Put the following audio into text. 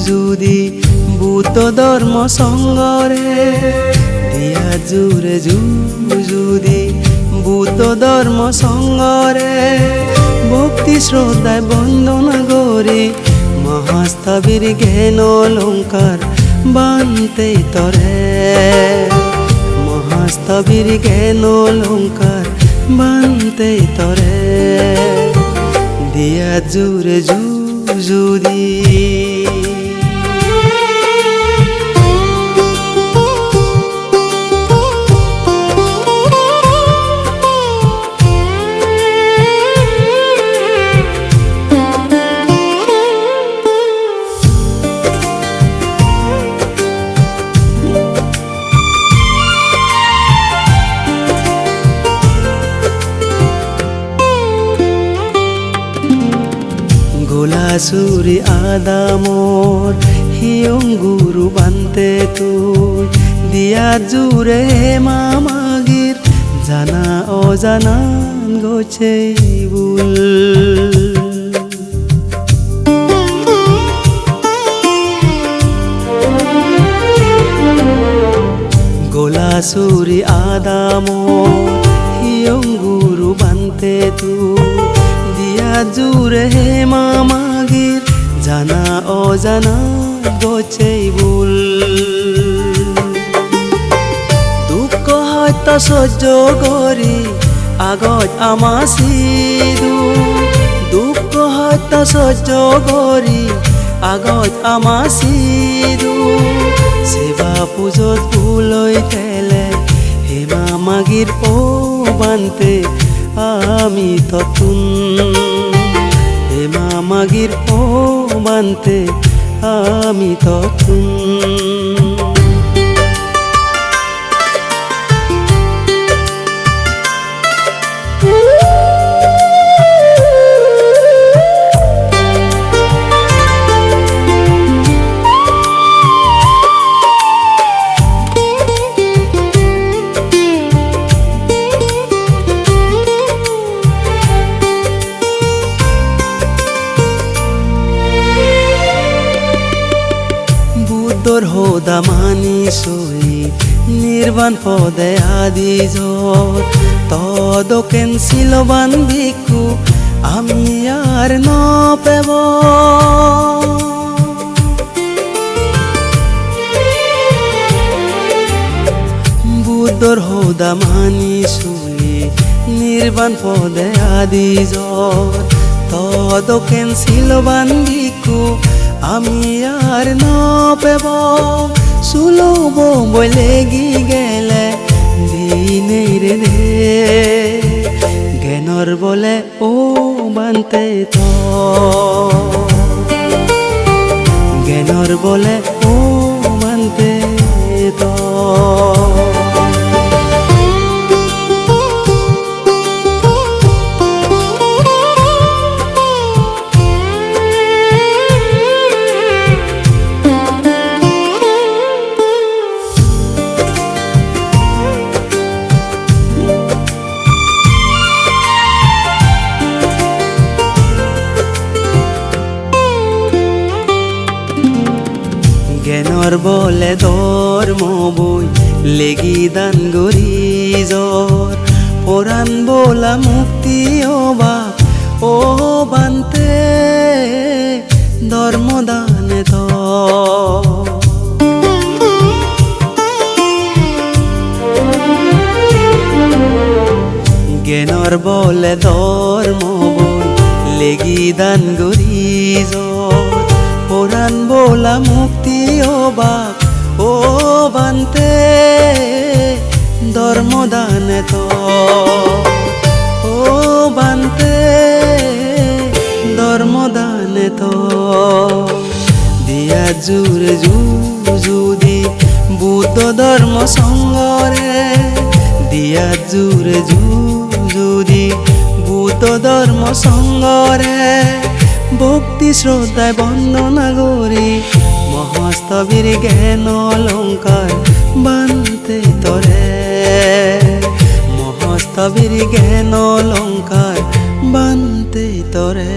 যুদি বুদ্ধ ধর্ম সঙ্গরে দিয়া জুড়ে যুদি বুদ্ধ ধর্ম সঙ্গরে ভক্তি শ্রদ্ধায় বন্দনা গরি মহাস্তবীর জ্ঞান অলঙ্কার বানতে তরে মহাস্তবীর জ্ঞান অলঙ্কার বানতে তরে দিয়া জুড়ে যুদি গোলাসুরি আদামর হিয়ং গুরু বানতে তুই দিয়া জুরে মামাগির জানা অজানান গোছে বুল গোলাসুরি আদামর হিয়ং গুরু বানতে তুই দিয়া জুরে মামাগির জানা অজানা গোছে ভুল দুঃখ হয়তো সহ্য করি আগত আমাসিদু দুঃখ হয়তো সহ্য করি আগত আমাসিদু সেবা পুজোত ভুল হইতেলে হে মামাগির ও বানতে আমি ততুন হে মামাগির ও বানতে আমি ততুন তোর হোদা মানি সই নির্বাণ পদে আদি জোর তদকেন শিলবান ভিক্ষু আমি আর ন পেব বুদ্ধর হোদা মানি সই নির্বাণ পদে আদি জোর তদকেন শিলবান ভিক্ষু আমি আর ন পেব সুলভ বলে গেলে দিনে রে জ্ঞানর বলে ও বানতে তো জ্ঞানর বলে ও বানতে তো জ্ঞানর বলে ধর্ম বই লেগি দান গরি জ্বর পরাণ বোলা মুক্তি অবাক ও বানতে ধর্ম দানে তো জ্ঞানর বলে ধর্ম বই লেগি দান গরি জ্বর পরাণ বোলা মুক্তি অবাক ও বানতে ধর্ম দানে তো ও বানতে ধর্ম দানে তো দিয়া জুরে যুদি বুদ্ধ ধর্ম সঙ্গরে দিয়া জুরে যুদি বুদ্ধ ধর্ম সঙ্গরে ভক্তি শ্রদ্ধায় বন্দনা গরি মহাস্তবীর জ্ঞান অলঙ্কার বানতে তরে মহাস্তবীর জ্ঞান অলঙ্কার বানতে তরে।